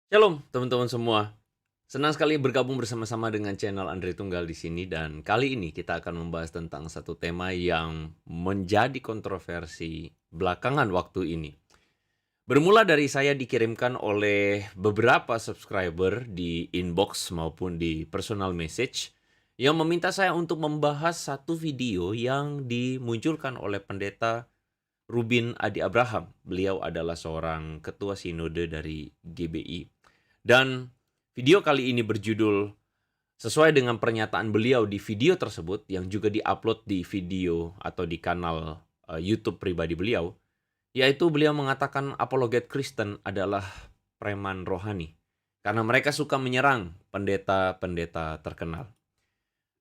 Shalom teman-teman semua. Senang sekali bergabung bersama-sama dengan channel Andre Tunggal di sini dan kali ini kita akan membahas tentang satu tema yang menjadi kontroversi belakangan waktu ini. Bermula dari saya dikirimkan oleh beberapa subscriber di inbox maupun di personal message yang meminta saya untuk membahas satu video yang dimunculkan oleh pendeta Rubin Adi Abraham. Beliau adalah seorang ketua sinode dari GBI. Dan video kali ini berjudul sesuai dengan pernyataan beliau di video tersebut yang juga diupload di video atau di kanal YouTube pribadi beliau, yaitu beliau mengatakan apologet Kristen adalah preman rohani karena mereka suka menyerang pendeta-pendeta terkenal.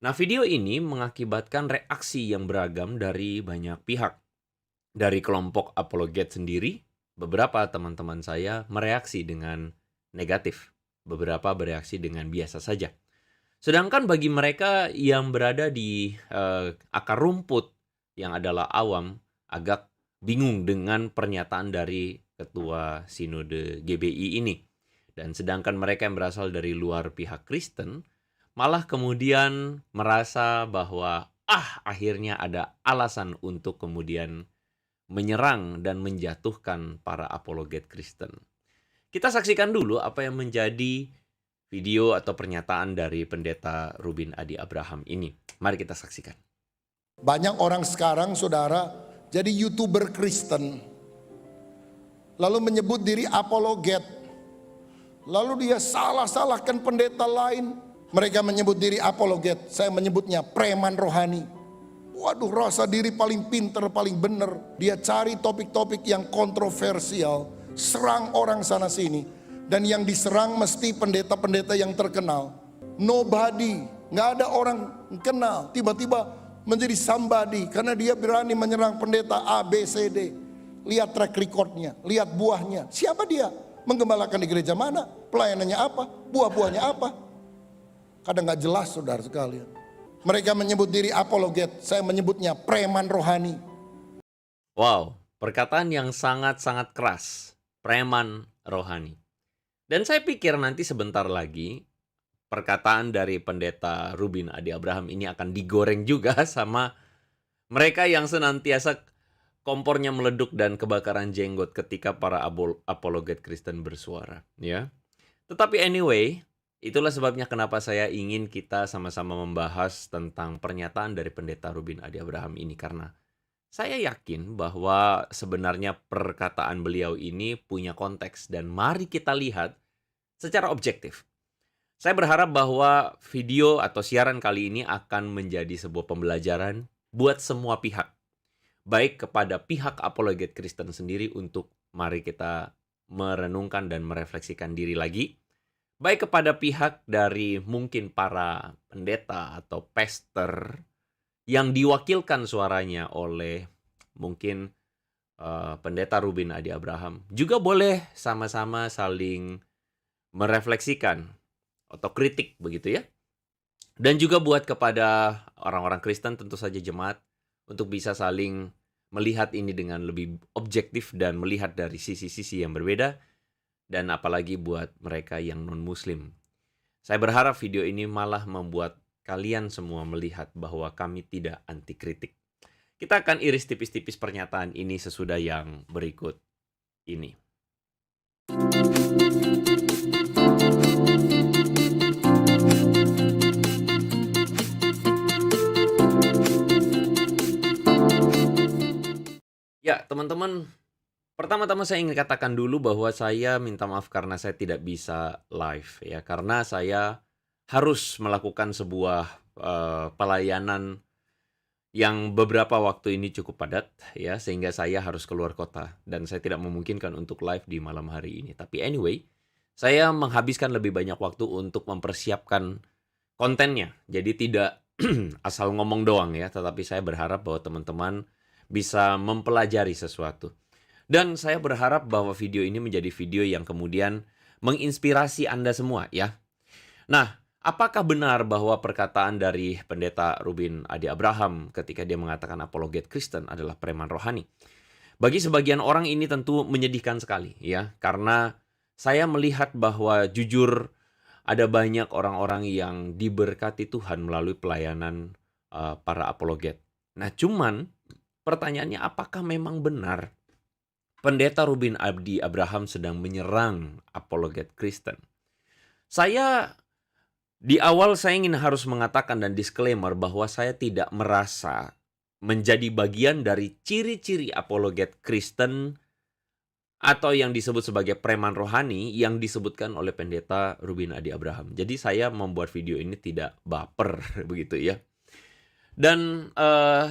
Nah, video ini mengakibatkan reaksi yang beragam dari banyak pihak. Dari kelompok apologet sendiri, beberapa teman-teman saya mereaksi dengan negatif. Beberapa bereaksi dengan biasa saja. Sedangkan bagi mereka yang berada di akar rumput yang adalah awam, agak bingung dengan pernyataan dari ketua sinode GBI ini. Dan sedangkan mereka yang berasal dari luar pihak Kristen, malah kemudian merasa bahwa akhirnya ada alasan untuk kemudian menyerang dan menjatuhkan para apologet Kristen. Kita saksikan dulu apa yang menjadi video atau pernyataan dari pendeta Rubin Adi Abraham ini. Mari kita saksikan. Banyak orang sekarang, saudara, jadi YouTuber Kristen, lalu menyebut diri apologet, lalu dia salah-salahkan pendeta lain. Mereka menyebut diri apologet, saya menyebutnya preman rohani. Waduh, rasa diri paling pinter, paling benar. Dia cari topik-topik yang kontroversial, serang orang sana sini. Dan yang diserang mesti pendeta-pendeta yang terkenal. Nobody, nggak ada orang kenal, tiba-tiba menjadi somebody karena dia berani menyerang pendeta A, B, C, D. Lihat track recordnya, lihat buahnya. Siapa dia? Menggembalakan di gereja mana? Pelayanannya apa? Buah-buahnya apa? Kadang nggak jelas, saudara sekalian. Mereka menyebut diri apologet, saya menyebutnya preman rohani. Wow, perkataan yang sangat-sangat keras. Preman rohani. Dan saya pikir nanti sebentar lagi perkataan dari pendeta Rubin Adi Abraham ini akan digoreng juga sama mereka yang senantiasa kompornya meleduk dan kebakaran jenggot ketika para apologet Kristen bersuara, ya. Tetapi anyway, itulah sebabnya kenapa saya ingin kita sama-sama membahas tentang pernyataan dari pendeta Rubin Adi Abraham ini, karena saya yakin bahwa sebenarnya perkataan beliau ini punya konteks dan mari kita lihat secara objektif. Saya berharap bahwa video atau siaran kali ini akan menjadi sebuah pembelajaran buat semua pihak. Baik kepada pihak apologet Kristen sendiri untuk mari kita merenungkan dan merefleksikan diri lagi. Baik kepada pihak dari mungkin para pendeta atau pastor yang diwakilkan suaranya oleh mungkin pendeta Rubin Adi Abraham. Juga boleh sama-sama saling merefleksikan atau kritik begitu ya. Dan juga buat kepada orang-orang Kristen tentu saja jemaat untuk bisa saling melihat ini dengan lebih objektif dan melihat dari sisi-sisi yang berbeda. Dan apalagi buat mereka yang non-muslim. Saya berharap video ini malah membuat kalian semua melihat bahwa kami tidak anti kritik. Kita akan iris tipis-tipis pernyataan ini sesudah yang berikut ini. Ya, teman-teman, pertama-tama saya ingin katakan dulu bahwa saya minta maaf karena saya tidak bisa live ya, karena saya harus melakukan sebuah pelayanan yang beberapa waktu ini cukup padat ya, sehingga saya harus keluar kota dan saya tidak memungkinkan untuk live di malam hari ini. Tapi anyway, saya menghabiskan lebih banyak waktu untuk mempersiapkan kontennya. Jadi tidak asal ngomong doang ya, tetapi saya berharap bahwa teman-teman bisa mempelajari sesuatu. Dan saya berharap bahwa video ini menjadi video yang kemudian menginspirasi Anda semua ya. Nah, apakah benar bahwa perkataan dari pendeta Rubin Adi Abraham ketika dia mengatakan apologet Kristen adalah preman rohani? Bagi sebagian orang ini tentu menyedihkan sekali ya, karena saya melihat bahwa jujur ada banyak orang-orang yang diberkati Tuhan melalui pelayanan para apologet. Nah, cuman pertanyaannya apakah memang benar Pendeta Rubin Adi Abraham sedang menyerang apologet Kristen? Di awal saya ingin harus mengatakan dan disclaimer bahwa saya tidak merasa menjadi bagian dari ciri-ciri apologet Kristen atau yang disebut sebagai preman rohani yang disebutkan oleh Pendeta Rubin Adi Abraham. Jadi saya membuat video ini tidak baper begitu ya. Dan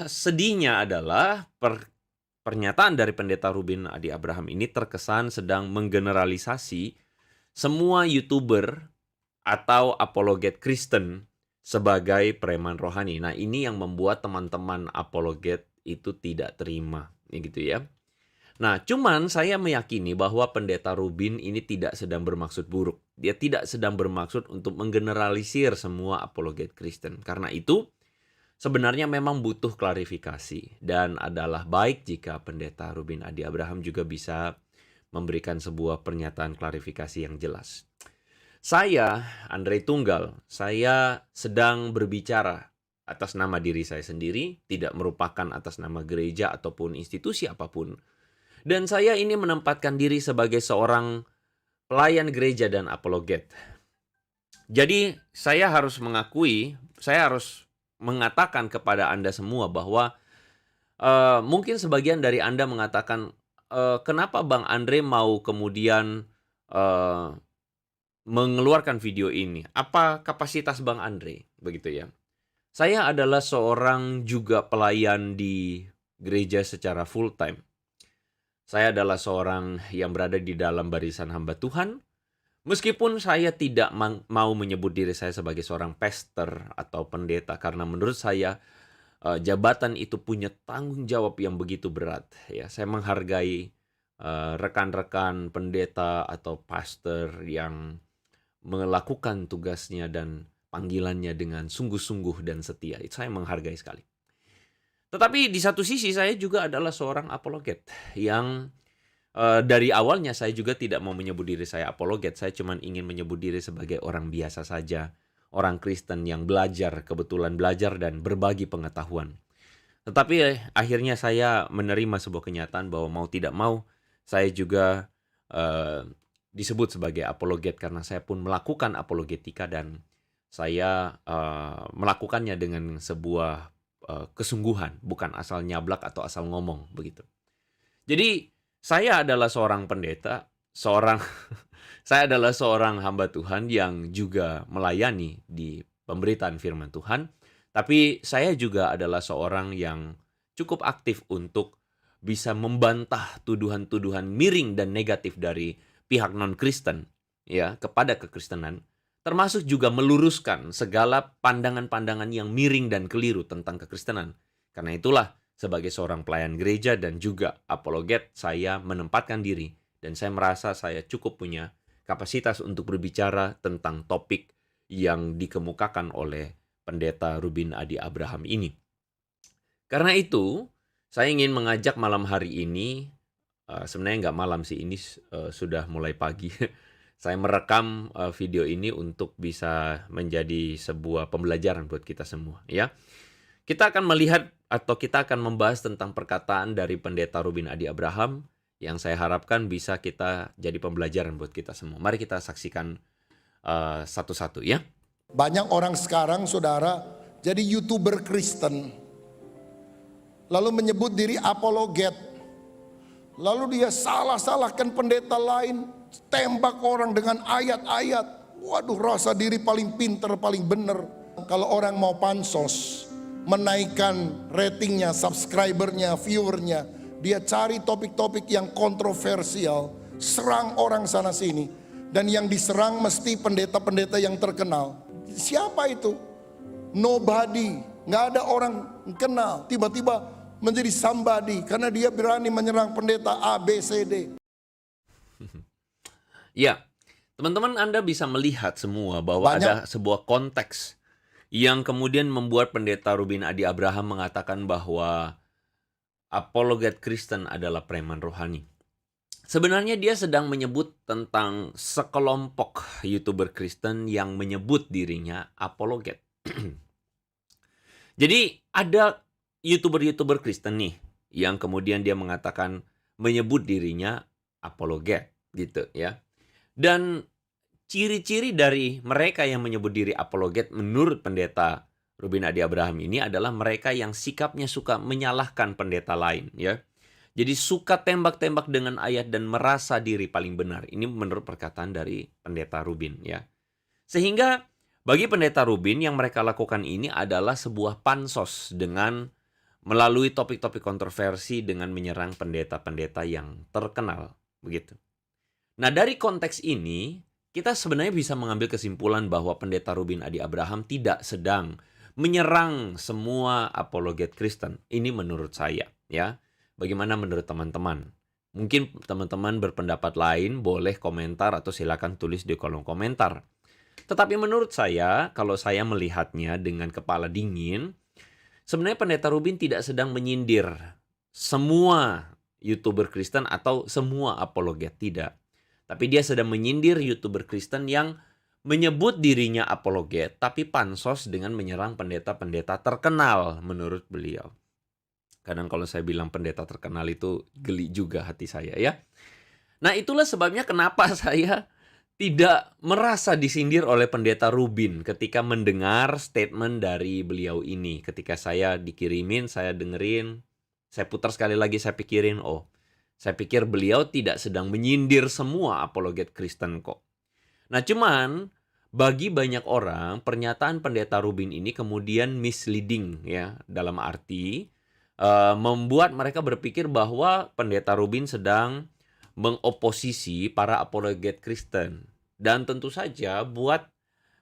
sedihnya adalah pernyataan dari Pendeta Rubin Adi Abraham ini terkesan sedang menggeneralisasi semua YouTuber atau apologet Kristen sebagai preman rohani. Nah, ini yang membuat teman-teman apologet itu tidak terima, gitu ya. Nah, cuman saya meyakini bahwa Pendeta Rubin ini tidak sedang bermaksud buruk. Dia tidak sedang bermaksud untuk menggeneralisir semua apologet Kristen. Karena itu, sebenarnya memang butuh klarifikasi. Dan adalah baik jika Pendeta Rubin Adi Abraham juga bisa memberikan sebuah pernyataan klarifikasi yang jelas. Saya, Andre Tunggal, saya sedang berbicara atas nama diri saya sendiri, tidak merupakan atas nama gereja ataupun institusi apapun. Dan saya ini menempatkan diri sebagai seorang pelayan gereja dan apologet. Jadi saya harus mengakui, saya harus mengatakan kepada Anda semua bahwa mungkin sebagian dari Anda mengatakan, kenapa Bang Andre mau kemudian mengeluarkan video ini? Apa kapasitas Bang Andre? Begitu ya. Saya adalah seorang juga pelayan di gereja secara full time. Saya adalah seorang yang berada di dalam barisan hamba Tuhan. Meskipun saya tidak mau menyebut diri saya sebagai seorang pastor atau pendeta, karena menurut saya jabatan itu punya tanggung jawab yang begitu berat. Ya, saya menghargai rekan-rekan pendeta atau pastor yang melakukan tugasnya dan panggilannya dengan sungguh-sungguh dan setia. Itu saya menghargai sekali. Tetapi di satu sisi saya juga adalah seorang apologet yang dari awalnya saya juga tidak mau menyebut diri saya apologet. Saya cuma ingin menyebut diri sebagai orang biasa saja. Orang Kristen yang kebetulan belajar dan berbagi pengetahuan. Tetapi akhirnya saya menerima sebuah kenyataan bahwa mau tidak mau saya juga disebut sebagai apologet karena saya pun melakukan apologetika dan saya melakukannya dengan sebuah kesungguhan, bukan asal nyablak atau asal ngomong begitu. Jadi saya adalah seorang pendeta, saya adalah seorang hamba Tuhan yang juga melayani di pemberitaan firman Tuhan, tapi saya juga adalah seorang yang cukup aktif untuk bisa membantah tuduhan-tuduhan miring dan negatif dari pihak non-Kristen ya kepada kekristenan, termasuk juga meluruskan segala pandangan-pandangan yang miring dan keliru tentang kekristenan. Karena itulah sebagai seorang pelayan gereja dan juga apologet, saya menempatkan diri dan saya merasa saya cukup punya kapasitas untuk berbicara tentang topik yang dikemukakan oleh Pendeta Rubin Adi Abraham ini. Karena itu, saya ingin mengajak malam hari ini, sebenarnya nggak malam sih, ini sudah mulai pagi. Saya merekam video ini untuk bisa menjadi sebuah pembelajaran buat kita semua ya. Kita akan melihat atau kita akan membahas tentang perkataan dari Pendeta Rubin Adi Abraham yang saya harapkan bisa kita jadi pembelajaran buat kita semua. Mari kita saksikan satu-satu ya. Banyak orang sekarang saudara jadi YouTuber Kristen, lalu menyebut diri apologet, lalu dia salah-salahkan pendeta lain, tembak orang dengan ayat-ayat. Waduh, rasa diri paling pinter, paling bener. Kalau orang mau pansos, menaikkan ratingnya, subscribernya, viewernya, dia cari topik-topik yang kontroversial, serang orang sana sini. Dan yang diserang mesti pendeta-pendeta yang terkenal. Siapa itu? Nobody, nggak ada orang kenal. Tiba-tiba menjadi somebody karena dia berani menyerang pendeta A, B, C, D. Ya, teman-teman Anda bisa melihat semua bahwa ada sebuah konteks yang kemudian membuat Pendeta Rubin Adi Abraham mengatakan bahwa apologet Kristen adalah preman rohani. Sebenarnya dia sedang menyebut tentang sekelompok YouTuber Kristen yang menyebut dirinya apologet. Jadi ada YouTuber-YouTuber Kristen nih yang kemudian dia mengatakan menyebut dirinya apologet gitu ya. Dan ciri-ciri dari mereka yang menyebut diri apologet menurut pendeta Ruben Adi Abraham ini adalah mereka yang sikapnya suka menyalahkan pendeta lain ya. Jadi suka tembak-tembak dengan ayat dan merasa diri paling benar. Ini menurut perkataan dari pendeta Rubin ya. Sehingga bagi pendeta Rubin yang mereka lakukan ini adalah sebuah pansos dengan melalui topik-topik kontroversi dengan menyerang pendeta-pendeta yang terkenal begitu. Nah, dari konteks ini kita sebenarnya bisa mengambil kesimpulan bahwa pendeta Rubin Adi Abraham tidak sedang menyerang semua apologet Kristen. Ini menurut saya ya. Bagaimana menurut teman-teman? Mungkin teman-teman berpendapat lain, boleh komentar atau silakan tulis di kolom komentar. Tetapi menurut saya, kalau saya melihatnya dengan kepala dingin, sebenarnya pendeta Rubin tidak sedang menyindir semua YouTuber Kristen atau semua apologet, tidak. Tapi dia sedang menyindir YouTuber Kristen yang menyebut dirinya apologet, tapi pansos dengan menyerang pendeta-pendeta terkenal menurut beliau. Kadang kalau saya bilang pendeta terkenal itu geli juga hati saya ya. Nah, itulah sebabnya kenapa saya tidak merasa disindir oleh pendeta Rubin ketika mendengar statement dari beliau ini. Ketika saya dikirimin, saya dengerin, saya putar sekali lagi, saya pikirin, oh, saya pikir beliau tidak sedang menyindir semua apologet Kristen kok. Nah, cuman bagi banyak orang pernyataan pendeta Rubin ini kemudian misleading ya, dalam arti membuat mereka berpikir bahwa pendeta Rubin sedang mengoposisi para apologet Kristen. Dan tentu saja buat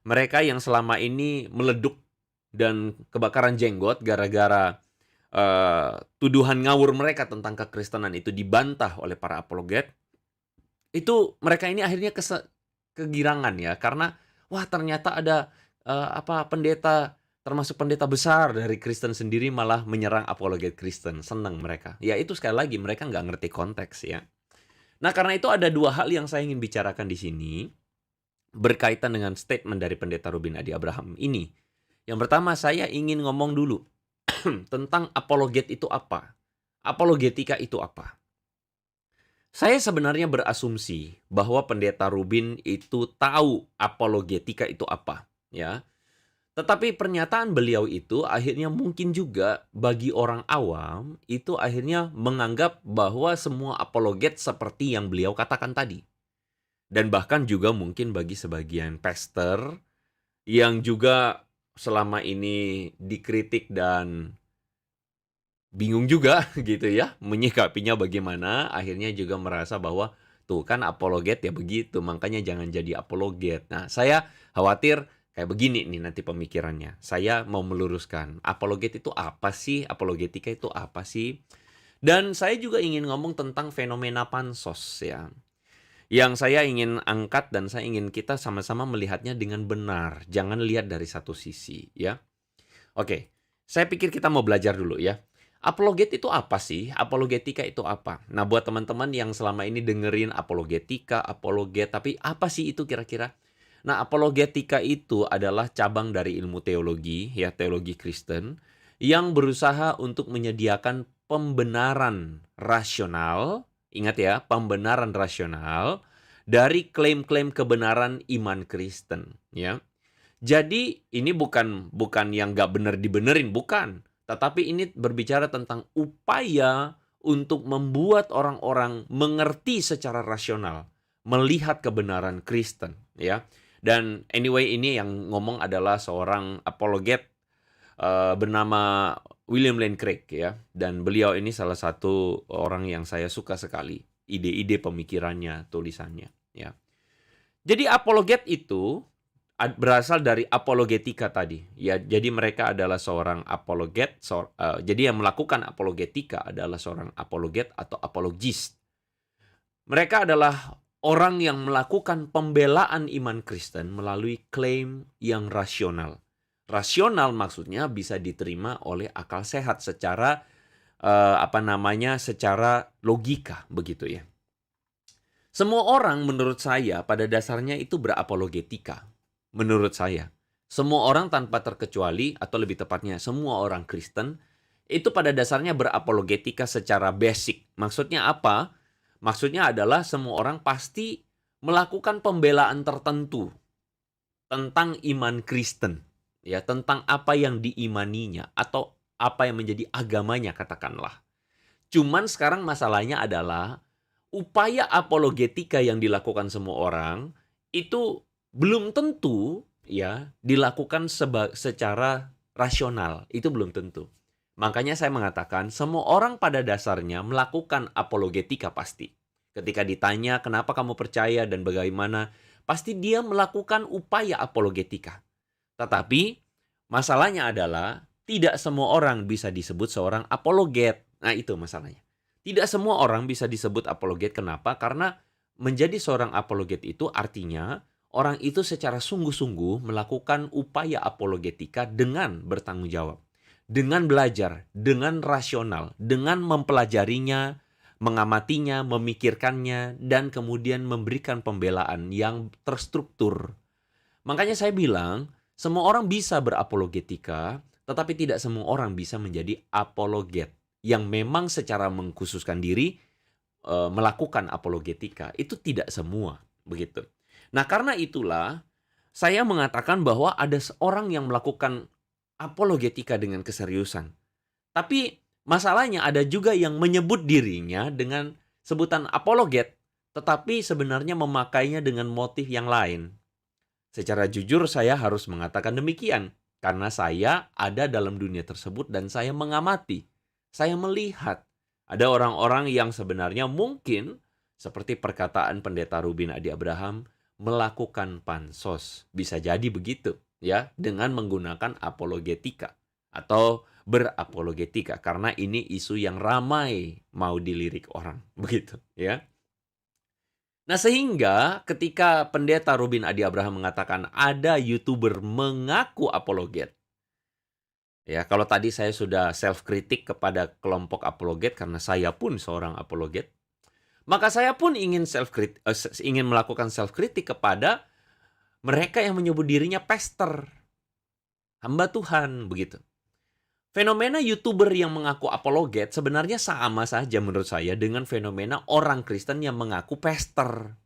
mereka yang selama ini meleduk dan kebakaran jenggot gara-gara tuduhan ngawur mereka tentang kekristenan itu dibantah oleh para apologet, itu mereka ini akhirnya kegirangan ya, karena wah ternyata ada pendeta, termasuk pendeta besar dari Kristen sendiri malah menyerang apologet Kristen. Senang mereka. Ya itu sekali lagi mereka nggak ngerti konteks ya. Nah karena itu ada dua hal yang saya ingin bicarakan di sini berkaitan dengan statement dari pendeta Rubin Adi Abraham ini. Yang pertama saya ingin ngomong dulu tentang apologet itu apa. Apologetika itu apa. Saya sebenarnya berasumsi bahwa pendeta Rubin itu tahu apologetika itu apa ya. Tetapi pernyataan beliau itu akhirnya mungkin juga bagi orang awam itu akhirnya menganggap bahwa semua apologet seperti yang beliau katakan tadi. Dan bahkan juga mungkin bagi sebagian pastor yang juga selama ini dikritik dan bingung juga gitu ya menyikapinya bagaimana, akhirnya juga merasa bahwa tuh kan apologet ya begitu, makanya jangan jadi apologet. Nah, saya khawatir kayak begini nih nanti pemikirannya. Saya mau meluruskan, apologet itu apa sih? Apologetika itu apa sih? Dan saya juga ingin ngomong tentang fenomena pansos ya. Yang saya ingin angkat dan saya ingin kita sama-sama melihatnya dengan benar. Jangan lihat dari satu sisi ya. Oke, saya pikir kita mau belajar dulu ya. Apologet itu apa sih? Apologetika itu apa? Nah, buat teman-teman yang selama ini dengerin apologetika, apologet, tapi apa sih itu kira-kira? Nah, apologetika itu adalah cabang dari ilmu teologi, ya teologi Kristen, yang berusaha untuk menyediakan pembenaran rasional, ingat ya, pembenaran rasional dari klaim-klaim kebenaran iman Kristen, ya. Jadi ini bukan yang nggak benar dibenerin, bukan. Tetapi ini berbicara tentang upaya untuk membuat orang-orang mengerti secara rasional, melihat kebenaran Kristen, ya. Dan anyway ini yang ngomong adalah seorang apologet bernama William Lane Craig ya. Dan beliau ini salah satu orang yang saya suka sekali ide-ide pemikirannya, tulisannya, ya. Jadi apologet itu berasal dari apologetika tadi. Ya, jadi mereka adalah seorang apologet. Jadi yang melakukan apologetika adalah seorang apologet atau apologist. Mereka adalah orang yang melakukan pembelaan iman Kristen melalui klaim yang rasional. Rasional maksudnya bisa diterima oleh akal sehat secara secara logika begitu ya. Semua orang menurut saya pada dasarnya itu berapologetika. Menurut saya. Semua orang tanpa terkecuali, atau lebih tepatnya semua orang Kristen, itu pada dasarnya berapologetika secara basic. Maksudnya apa? Maksudnya adalah semua orang pasti melakukan pembelaan tertentu tentang iman Kristen. Ya, tentang apa yang diimaninya, atau apa yang menjadi agamanya katakanlah. Cuman sekarang masalahnya adalah upaya apologetika yang dilakukan semua orang itu belum tentu ya dilakukan secara rasional. Itu belum tentu. Makanya saya mengatakan semua orang pada dasarnya melakukan apologetika pasti. Ketika ditanya kenapa kamu percaya dan bagaimana, pasti dia melakukan upaya apologetika. Tetapi masalahnya adalah tidak semua orang bisa disebut seorang apologet. Nah, itu masalahnya. Tidak semua orang bisa disebut apologet. Kenapa? Karena menjadi seorang apologet itu artinya orang itu secara sungguh-sungguh melakukan upaya apologetika dengan bertanggung jawab. Dengan belajar, dengan rasional, dengan mempelajarinya, mengamatinya, memikirkannya, dan kemudian memberikan pembelaan yang terstruktur. Makanya saya bilang, semua orang bisa berapologetika, tetapi tidak semua orang bisa menjadi apologet yang memang secara mengkhususkan diri melakukan apologetika. Itu tidak semua, begitu. Nah, karena itulah saya mengatakan bahwa ada seorang yang melakukan apologetika dengan keseriusan. Tapi masalahnya ada juga yang menyebut dirinya dengan sebutan apologet, tetapi sebenarnya memakainya dengan motif yang lain. Secara jujur saya harus mengatakan demikian, karena saya ada dalam dunia tersebut dan saya mengamati. Saya melihat ada orang-orang yang sebenarnya mungkin seperti perkataan Pendeta Rubin Adi Abraham melakukan pansos. Bisa jadi begitu ya, dengan menggunakan apologetika atau berapologetika, karena ini isu yang ramai mau dilirik orang, begitu ya. Nah, sehingga ketika Pendeta Rubin Adi Abraham mengatakan ada YouTuber mengaku apologet. Ya, kalau tadi saya sudah self-kritik kepada kelompok apologet karena saya pun seorang apologet, maka saya pun ingin melakukan self-kritik kepada mereka yang menyebut dirinya pastor, hamba Tuhan, begitu. Fenomena YouTuber yang mengaku apologet sebenarnya sama saja menurut saya dengan fenomena orang Kristen yang mengaku pastor.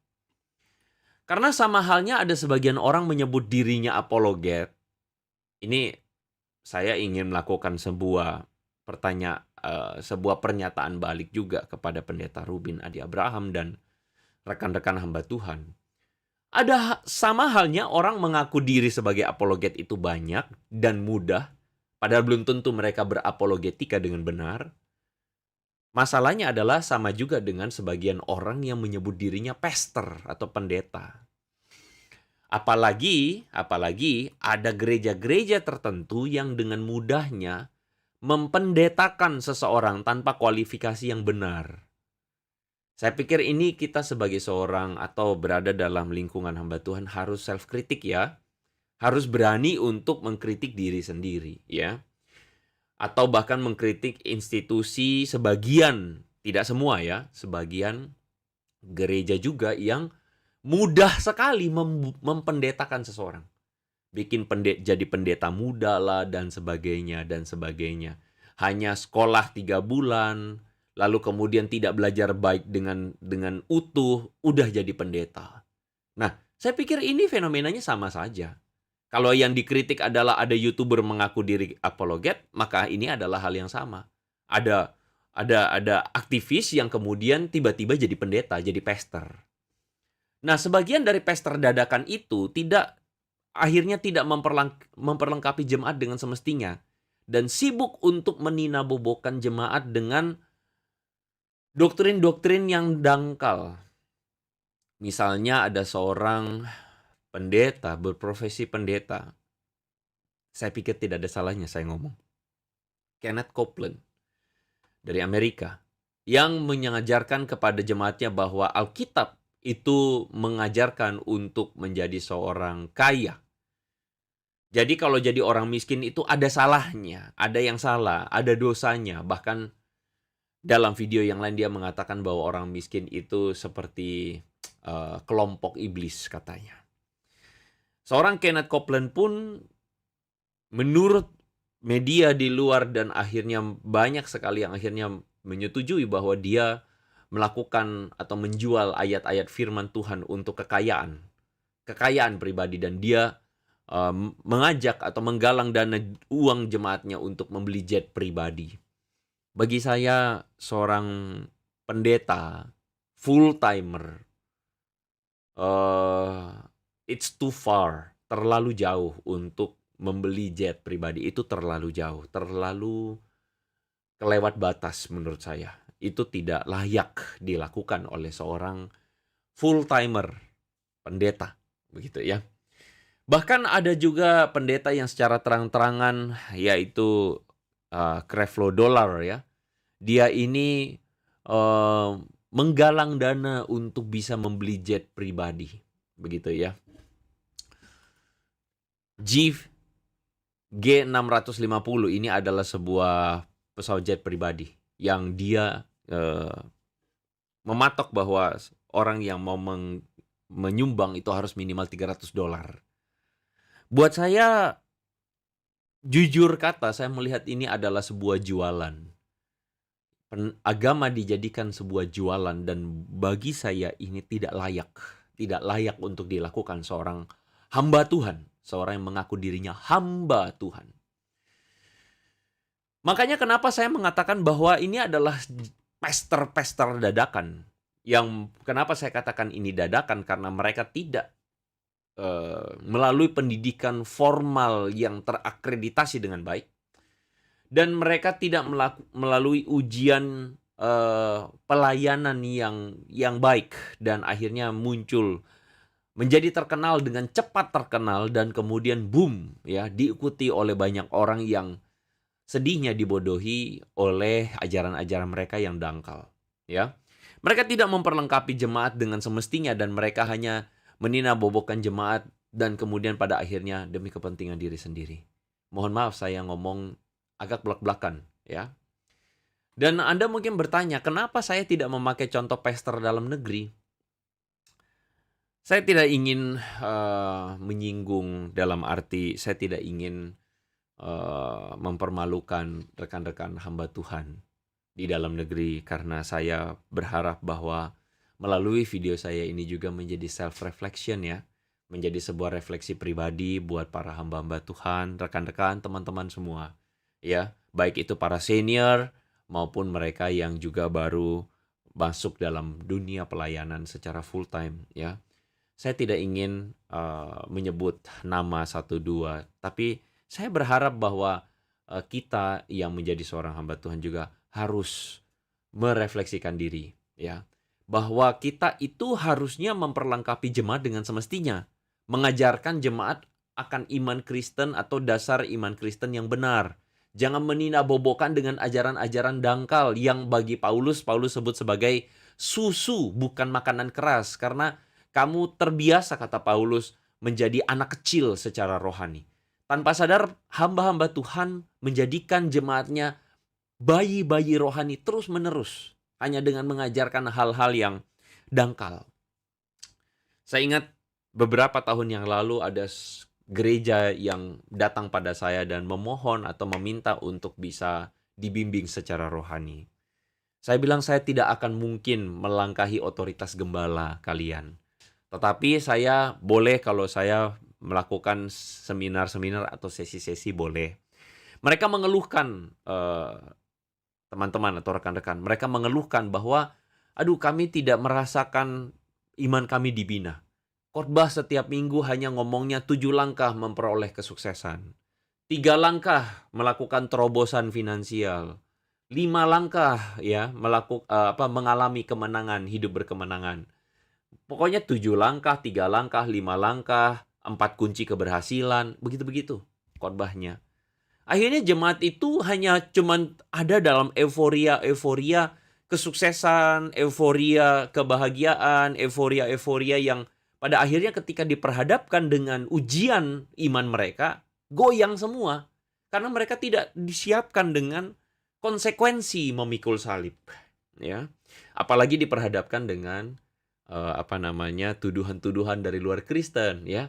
Karena sama halnya ada sebagian orang menyebut dirinya apologet. Ini saya ingin melakukan sebuah pernyataan balik juga kepada Pendeta Rubin Adi Abraham dan rekan-rekan hamba Tuhan. Ada sama halnya orang mengaku diri sebagai apologet itu banyak dan mudah, padahal belum tentu mereka berapologetika dengan benar. Masalahnya adalah sama juga dengan sebagian orang yang menyebut dirinya pastor atau pendeta. Apalagi ada gereja-gereja tertentu yang dengan mudahnya mempendetakan seseorang tanpa kualifikasi yang benar. Saya pikir ini kita sebagai seorang atau berada dalam lingkungan hamba Tuhan harus self-kritik ya. Harus berani untuk mengkritik diri sendiri ya. Atau bahkan mengkritik institusi sebagian, tidak semua ya, sebagian gereja juga yang mudah sekali mempendetakan seseorang. Jadi pendeta muda lah dan sebagainya. Hanya sekolah 3 bulan, lalu kemudian tidak belajar baik dengan utuh, udah jadi pendeta. Nah, saya pikir ini fenomenanya sama saja. Kalau yang dikritik adalah ada YouTuber mengaku diri apologet, maka ini adalah hal yang sama. Ada aktivis yang kemudian tiba-tiba jadi pendeta, jadi pastor. Nah, sebagian dari pastor dadakan itu akhirnya tidak memperlengkapi jemaat dengan semestinya dan sibuk untuk meninabobokan jemaat dengan doktrin-doktrin yang dangkal. Misalnya ada seorang pendeta, berprofesi pendeta. Saya pikir tidak ada salahnya saya ngomong. Kenneth Copeland dari Amerika yang mengajarkan kepada jemaatnya bahwa Alkitab itu mengajarkan untuk menjadi seorang kaya. Jadi kalau jadi orang miskin itu ada salahnya, ada yang salah, ada dosanya. Bahkan dalam video yang lain dia mengatakan bahwa orang miskin itu seperti kelompok iblis katanya. Seorang Kenneth Copeland pun menurut media di luar dan akhirnya banyak sekali yang akhirnya menyetujui bahwa dia melakukan atau menjual ayat-ayat firman Tuhan untuk kekayaan pribadi, dan dia mengajak atau menggalang dana uang jemaatnya untuk membeli jet pribadi. Bagi saya, seorang pendeta full timer, it's too far, terlalu jauh untuk membeli jet pribadi. Itu terlalu jauh, terlalu kelewat batas menurut saya. Itu tidak layak dilakukan oleh seorang full timer pendeta, begitu ya. Bahkan ada juga pendeta yang secara terang-terangan, yaitu Creflo Dollar ya. Dia ini menggalang dana untuk bisa membeli jet pribadi, begitu ya. G650 ini adalah sebuah pesawat jet pribadi yang dia mematok bahwa orang yang mau menyumbang itu harus minimal $300. Buat saya, jujur kata, saya melihat ini adalah sebuah jualan. Agama dijadikan sebuah jualan, dan bagi saya ini tidak layak untuk dilakukan seorang hamba Tuhan, seorang yang mengaku dirinya hamba Tuhan. Makanya kenapa saya mengatakan bahwa ini adalah pester dadakan. Yang kenapa saya katakan ini dadakan, karena mereka tidak melalui pendidikan formal yang terakreditasi dengan baik, dan mereka tidak melalui ujian pelayanan yang baik, dan akhirnya muncul menjadi terkenal dengan cepat terkenal, dan kemudian boom ya, diikuti oleh banyak orang yang sedihnya dibodohi oleh ajaran-ajaran mereka yang dangkal ya. Mereka tidak memperlengkapi jemaat dengan semestinya, dan mereka hanya meninabobokan jemaat, dan kemudian pada akhirnya demi kepentingan diri sendiri. Mohon maaf saya ngomong agak belak-belakan ya. Dan Anda mungkin bertanya, kenapa saya tidak memakai contoh pester dalam negeri? Saya tidak ingin menyinggung, dalam arti saya tidak ingin mempermalukan rekan-rekan hamba Tuhan di dalam negeri, karena saya berharap bahwa melalui video saya ini juga menjadi self-reflection ya, menjadi sebuah refleksi pribadi buat para hamba-hamba Tuhan, rekan-rekan, teman-teman semua ya, baik itu para senior maupun mereka yang juga baru masuk dalam dunia pelayanan secara full time ya. Saya tidak ingin menyebut nama 1-2, tapi saya berharap bahwa kita yang menjadi seorang hamba Tuhan juga harus merefleksikan diri ya, bahwa kita itu harusnya memperlengkapi jemaat dengan semestinya, mengajarkan jemaat akan iman Kristen atau dasar iman Kristen yang benar. Jangan meninabobokan dengan ajaran-ajaran dangkal yang bagi Paulus sebut sebagai susu, bukan makanan keras, karena kamu terbiasa, kata Paulus, menjadi anak kecil secara rohani. Tanpa sadar, hamba-hamba Tuhan menjadikan jemaatnya bayi-bayi rohani terus-menerus, hanya dengan mengajarkan hal-hal yang dangkal. Saya ingat beberapa tahun yang lalu ada gereja yang datang pada saya dan memohon atau meminta untuk bisa dibimbing secara rohani. Saya bilang saya tidak akan mungkin melangkahi otoritas gembala kalian. Tetapi saya boleh, kalau saya melakukan seminar-seminar atau sesi-sesi boleh. Mereka mengeluhkan, teman-teman atau rekan-rekan, mereka mengeluhkan bahwa, aduh, kami tidak merasakan iman kami dibina. Khotbah setiap minggu hanya ngomongnya 7 langkah memperoleh kesuksesan, 3 langkah melakukan terobosan finansial, 5 langkah ya mengalami kemenangan, hidup berkemenangan. Pokoknya 7 langkah, 3 langkah, 5 langkah, 4 kunci keberhasilan, begitu-begitu khotbahnya. Akhirnya jemaat itu hanya cuman ada dalam euforia kesuksesan, euforia kebahagiaan, euforia yang pada akhirnya ketika diperhadapkan dengan ujian iman mereka, goyang semua. Karena mereka tidak disiapkan dengan konsekuensi memikul salib. Ya. Apalagi diperhadapkan dengan tuduhan-tuduhan dari luar Kristen ya.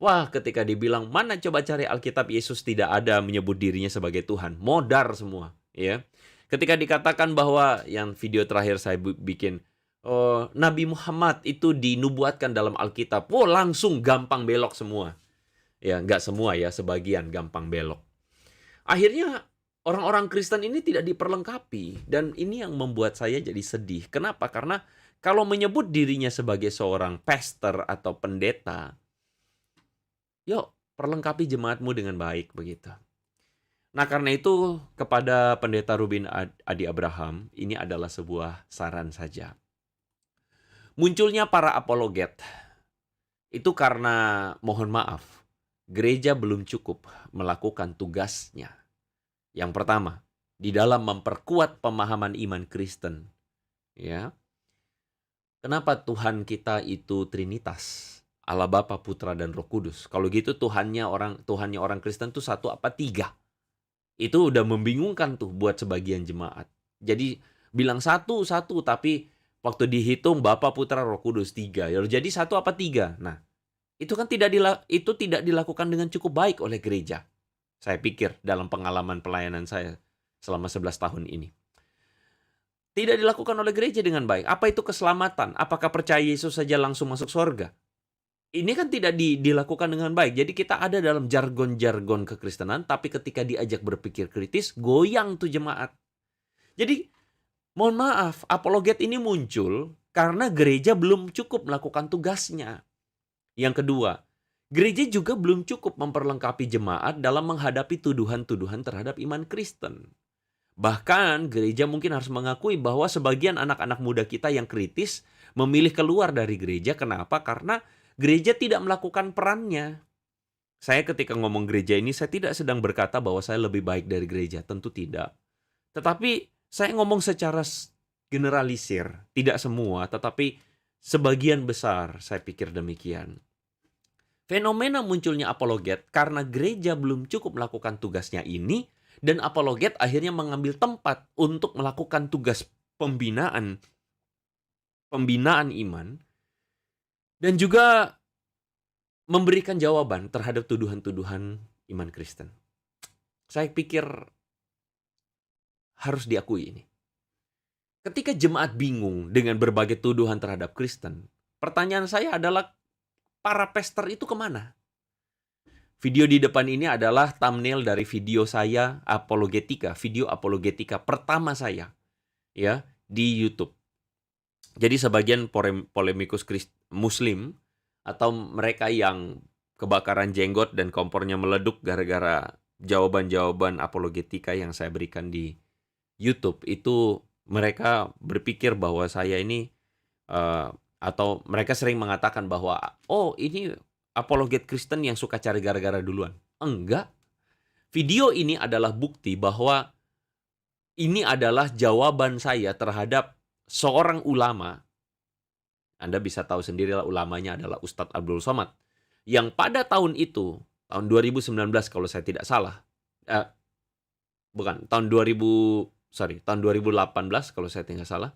Wah, ketika dibilang, "Mana coba cari Alkitab Yesus tidak ada menyebut dirinya sebagai Tuhan." Modar semua, ya. Ketika dikatakan bahwa yang video terakhir saya bikin, Nabi Muhammad itu dinubuatkan dalam Alkitab. Wah, langsung gampang belok semua. Ya, nggak semua ya, sebagian gampang belok. Akhirnya orang-orang Kristen ini tidak diperlengkapi, dan ini yang membuat saya jadi sedih. Kenapa? Karena kalau menyebut dirinya sebagai seorang pastor atau pendeta, yuk perlengkapi jemaatmu dengan baik begitu. Nah, karena itu kepada Pendeta Rubin Adi Abraham, ini adalah sebuah saran saja. Munculnya para apologet itu karena, mohon maaf, gereja belum cukup melakukan tugasnya. Yang pertama, di dalam memperkuat pemahaman iman Kristen. Ya. Kenapa Tuhan kita itu Trinitas? Allah Bapa, Putra, dan Roh Kudus. Kalau gitu Tuhannya orang Kristen tuh satu apa tiga? Itu udah membingungkan tuh buat sebagian jemaat. Jadi bilang satu, tapi waktu dihitung Bapa, Putra, Roh Kudus tiga. Ya, jadi satu apa tiga? Nah, itu kan tidak dilakukan dengan cukup baik oleh gereja. Saya pikir dalam pengalaman pelayanan saya selama 11 tahun ini. Tidak dilakukan oleh gereja dengan baik. Apa itu keselamatan? Apakah percaya Yesus saja langsung masuk surga? Ini kan tidak dilakukan dengan baik. Jadi kita ada dalam jargon-jargon kekristenan, tapi ketika diajak berpikir kritis, goyang tuh jemaat. Jadi, mohon maaf, apologet ini muncul karena gereja belum cukup melakukan tugasnya. Yang kedua, gereja juga belum cukup memperlengkapi jemaat dalam menghadapi tuduhan-tuduhan terhadap iman Kristen. Bahkan gereja mungkin harus mengakui bahwa sebagian anak-anak muda kita yang kritis memilih keluar dari gereja. Kenapa? Karena gereja tidak melakukan perannya. Saya ketika ngomong gereja ini, saya tidak sedang berkata bahwa saya lebih baik dari gereja. Tentu tidak. Tetapi saya ngomong secara generalisir. Tidak semua, tetapi sebagian besar saya pikir demikian. Fenomena munculnya apologet karena gereja belum cukup melakukan tugasnya ini, dan apologet akhirnya mengambil tempat untuk melakukan tugas pembinaan iman, dan juga memberikan jawaban terhadap tuduhan-tuduhan iman Kristen. Saya pikir harus diakui ini. Ketika jemaat bingung dengan berbagai tuduhan terhadap Kristen, pertanyaan saya adalah, para pastor itu kemana? Video di depan ini adalah thumbnail dari video saya video apologetika pertama saya ya di YouTube. Jadi sebagian polemikus Muslim atau mereka yang kebakaran jenggot dan kompornya meleduk gara-gara jawaban-jawaban apologetika yang saya berikan di YouTube, itu mereka berpikir bahwa saya ini atau mereka sering mengatakan bahwa, oh ini apologet Kristen yang suka cari gara-gara duluan. Enggak. Video ini adalah bukti bahwa ini adalah jawaban saya terhadap seorang ulama. Anda bisa tahu sendirilah, ulamanya adalah Ustadz Abdul Somad. Yang pada tahun itu, tahun 2019 kalau saya tidak salah. Tahun 2018 kalau saya tidak salah.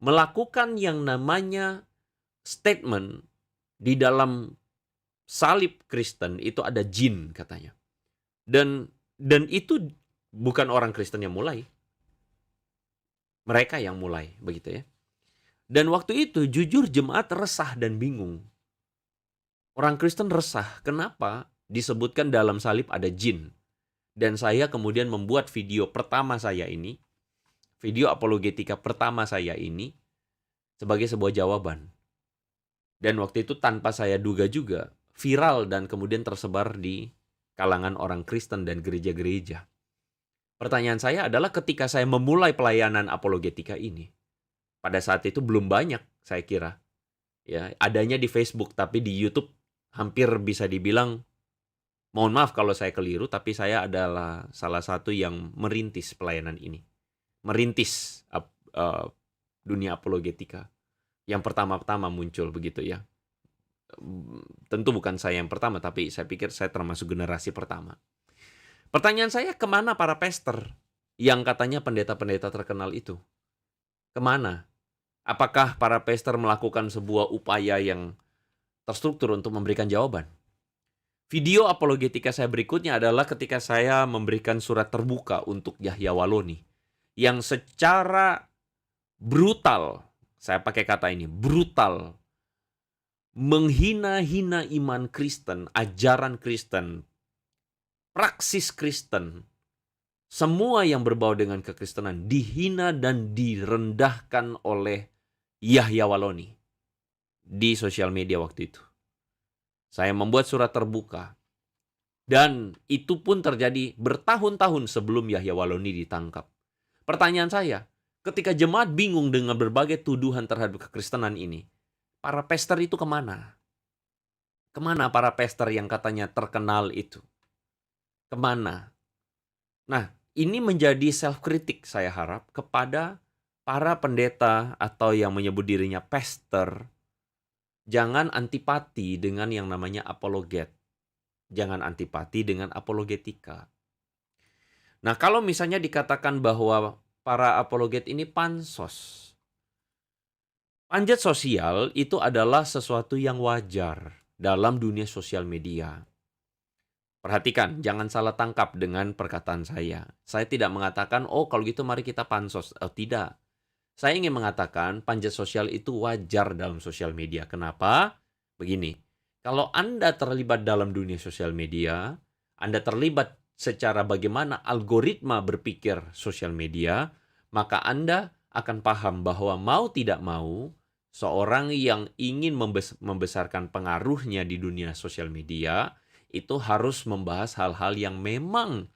Melakukan yang namanya statement di dalam salib Kristen itu ada jin katanya. Dan itu bukan orang Kristen yang mulai. Mereka yang mulai, begitu ya. Dan waktu itu jujur jemaat resah dan bingung. Orang Kristen resah. Kenapa? Disebutkan dalam salib ada jin. Dan saya kemudian membuat video pertama saya ini, video apologetika pertama saya ini, sebagai sebuah jawaban. Dan waktu itu tanpa saya duga juga, viral dan kemudian tersebar di kalangan orang Kristen dan gereja-gereja. Pertanyaan saya adalah, ketika saya memulai pelayanan apologetika ini, pada saat itu belum banyak saya kira. Ya, adanya di Facebook, tapi di YouTube hampir bisa dibilang, mohon maaf kalau saya keliru, tapi saya adalah salah satu yang merintis pelayanan ini. Merintis dunia apologetika. Yang pertama-tama muncul begitu ya. Tentu bukan saya yang pertama, tapi saya pikir saya termasuk generasi pertama. Pertanyaan saya, kemana para pastor yang katanya pendeta-pendeta terkenal itu? Kemana? Apakah para pastor melakukan sebuah upaya yang terstruktur untuk memberikan jawaban? Video apologetika saya berikutnya adalah ketika saya memberikan surat terbuka untuk Yahya Waloni yang secara brutal, saya pakai kata ini, brutal, menghina-hina iman Kristen, ajaran Kristen, praksis Kristen, semua yang berbau dengan kekristenan dihina dan direndahkan oleh Yahya Waloni di sosial media waktu itu. Saya membuat surat terbuka. Dan itu pun terjadi bertahun-tahun sebelum Yahya Waloni ditangkap. Pertanyaan saya, ketika jemaat bingung dengan berbagai tuduhan terhadap kekristenan ini, para pastor itu kemana? Kemana para pastor yang katanya terkenal itu? Kemana? Nah, ini menjadi self-kritik saya harap kepada para pendeta atau yang menyebut dirinya pastor. Jangan antipati dengan yang namanya apologet. Jangan antipati dengan apologetika. Nah, kalau misalnya dikatakan bahwa para apologet ini pansos. Panjat sosial itu adalah sesuatu yang wajar dalam dunia sosial media. Perhatikan, jangan salah tangkap dengan perkataan saya. Saya tidak mengatakan, oh kalau gitu mari kita pansos. Oh, tidak. Saya ingin mengatakan panjat sosial itu wajar dalam sosial media. Kenapa? Begini, kalau Anda terlibat dalam dunia sosial media, Anda terlibat secara bagaimana algoritma berpikir sosial media, maka Anda akan paham bahwa mau tidak mau, seorang yang ingin membesarkan pengaruhnya di dunia sosial media, itu harus membahas hal-hal yang memang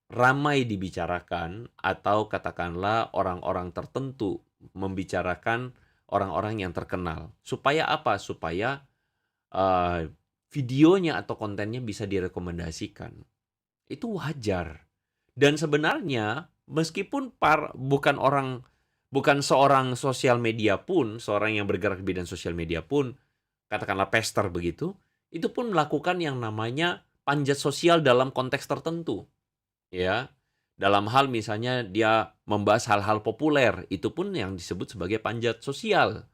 ramai dibicarakan, atau katakanlah orang-orang tertentu membicarakan orang-orang yang terkenal. Supaya apa? Supaya videonya atau kontennya bisa direkomendasikan. Itu wajar. Dan sebenarnya meskipun bukan seorang sosial media pun, seorang yang bergerak di bidang sosial media pun, katakanlah pastor begitu, itu pun melakukan yang namanya panjat sosial dalam konteks tertentu. Ya, dalam hal misalnya dia membahas hal-hal populer, itu pun yang disebut sebagai panjat sosial.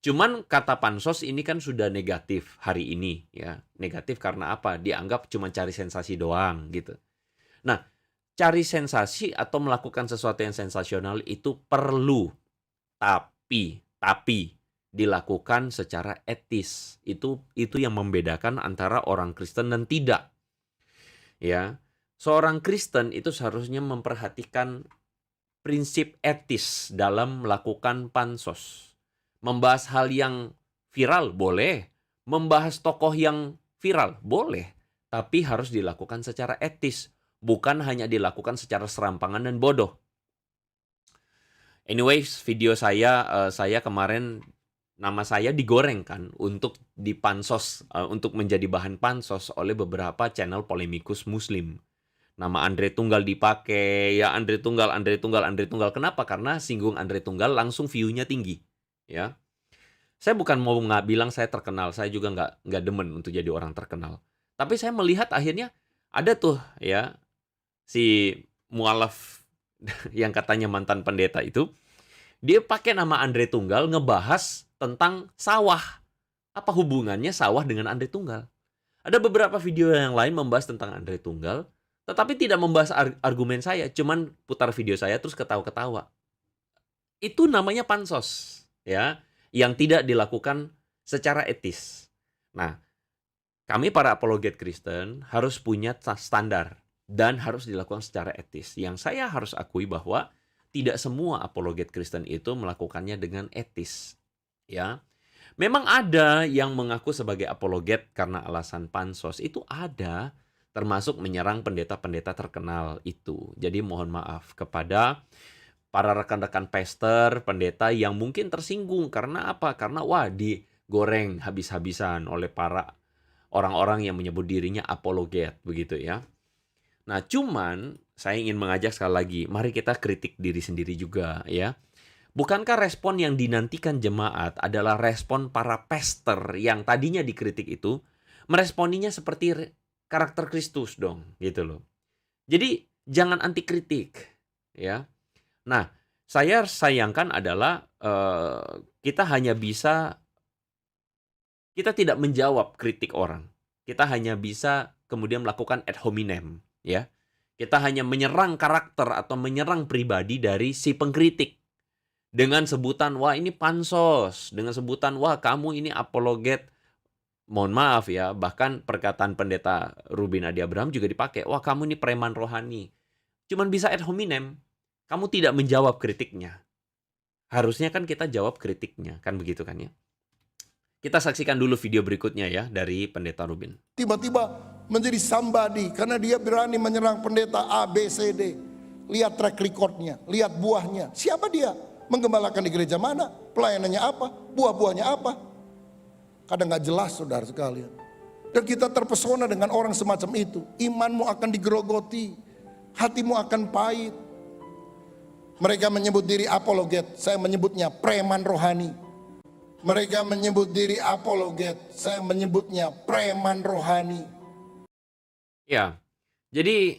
Cuman kata pansos ini kan sudah negatif hari ini, ya. Negatif karena apa? Dianggap cuma cari sensasi doang gitu. Nah, cari sensasi atau melakukan sesuatu yang sensasional itu perlu, tapi dilakukan secara etis. Itu yang membedakan antara orang Kristen dan tidak. Ya. Seorang Kristen itu seharusnya memperhatikan prinsip etis dalam melakukan pansos. Membahas hal yang viral boleh, membahas tokoh yang viral boleh, tapi harus dilakukan secara etis, bukan hanya dilakukan secara serampangan dan bodoh. Anyways, video saya kemarin nama saya digorengkan untuk dipansos, untuk menjadi bahan pansos oleh beberapa channel polemikus Muslim. Nama Andre Tunggal dipakai, ya Andre Tunggal. Kenapa? Karena singgung Andre Tunggal langsung view-nya tinggi, ya. Saya bukan mau bilang saya terkenal, saya juga nggak demen untuk jadi orang terkenal. Tapi saya melihat akhirnya ada tuh ya si mualaf yang katanya mantan pendeta itu, dia pakai nama Andre Tunggal ngebahas tentang sawah. Apa hubungannya sawah dengan Andre Tunggal? Ada beberapa video yang lain membahas tentang Andre Tunggal, tetapi tidak membahas argumen saya, cuman putar video saya terus ketawa-ketawa. Itu namanya pansos, ya, yang tidak dilakukan secara etis. Nah, kami para apologet Kristen harus punya standar dan harus dilakukan secara etis. Yang saya harus akui bahwa tidak semua apologet Kristen itu melakukannya dengan etis, ya. Memang ada yang mengaku sebagai apologet karena alasan pansos, itu ada. Termasuk menyerang pendeta-pendeta terkenal itu. Jadi mohon maaf kepada para rekan-rekan pastor, pendeta yang mungkin tersinggung. Karena apa? Karena digoreng habis-habisan oleh para orang-orang yang menyebut dirinya apologet, begitu ya. Nah, cuman saya ingin mengajak sekali lagi, mari kita kritik diri sendiri juga ya. Bukankah respon yang dinantikan jemaat adalah respon para pastor yang tadinya dikritik itu, meresponinya seperti karakter Kristus dong, gitu loh. Jadi jangan anti kritik, ya. Nah, saya sayangkan adalah kita hanya bisa kita tidak menjawab kritik orang. Kita hanya bisa kemudian melakukan ad hominem, ya. Kita hanya menyerang karakter atau menyerang pribadi dari si pengkritik dengan sebutan, wah ini pansos, dengan sebutan, wah kamu ini apologet. Mohon maaf ya, bahkan perkataan pendeta Rubin Adi Abraham juga dipakai, wah kamu ini preman rohani. Cuman bisa ad hominem, kamu tidak menjawab kritiknya. Harusnya kan kita jawab kritiknya, kan begitu kan ya. Kita saksikan dulu video berikutnya ya dari pendeta Rubin. Tiba-tiba menjadi somebody karena dia berani menyerang pendeta A, B, C, D. Lihat track recordnya, lihat buahnya. Siapa dia? Menggembalakan di gereja mana? Pelayanannya apa? Buah-buahnya apa? Kadang gak jelas saudara sekalian. Dan kita terpesona dengan orang semacam itu. Imanmu akan digerogoti, hatimu akan pahit. Mereka menyebut diri apologet, saya menyebutnya preman rohani. Mereka menyebut diri apologet, saya menyebutnya preman rohani. Ya, jadi